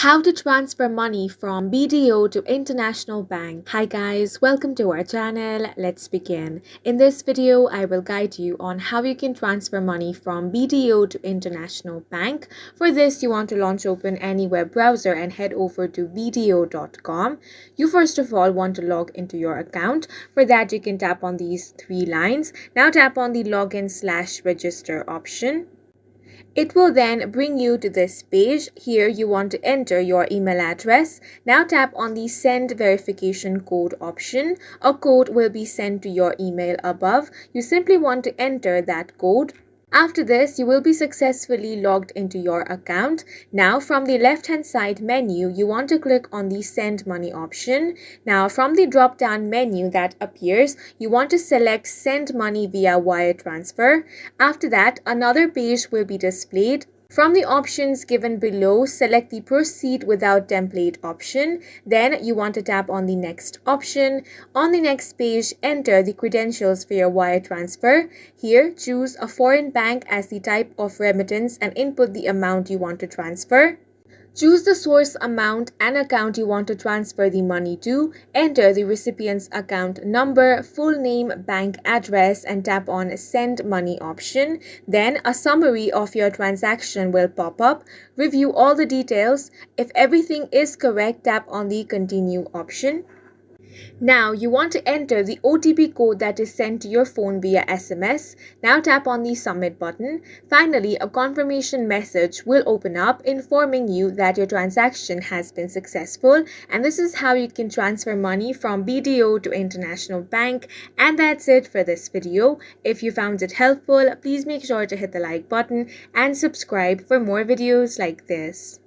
How to transfer money from BDO to international bank. Hi guys, welcome to our channel. Let's begin. In this video, I will guide you on how you can transfer money from BDO to international bank. For this, you want to launch open any web browser and head over to bdo.com. You first of all want to log into your account. For that, you can tap on these three lines. Now tap on the login/register option. It will then bring you to this page. Here you want to enter your email address. Now tap on the send verification code option. A code will be sent to your email above. You simply want to enter that code. After this, you will be successfully logged into your account. Now from the left hand side menu, you want to click on the send money option. Now from the drop down menu that appears, you want to select send money via wire transfer. After that, another page will be displayed. From the options given below, select the proceed without template option. Then you want to tap on the next option. On the next page, enter the credentials for your wire transfer. Here, choose a foreign bank as the type of remittance and input the amount you want to transfer. Choose the source amount and account you want to transfer the money to. Enter the recipient's account number, full name, bank address, and tap on Send Money option. Then a summary of your transaction will pop up. Review all the details. If everything is correct, tap on the Continue option. Now you want to enter the OTP code that is sent to your phone via SMS. Now tap on the submit button. Finally, a confirmation message will open up informing you that your transaction has been successful, and this is how you can transfer money from BDO to international bank. And that's it for this video. If you found it helpful, please make sure to hit the like button and subscribe for more videos like this.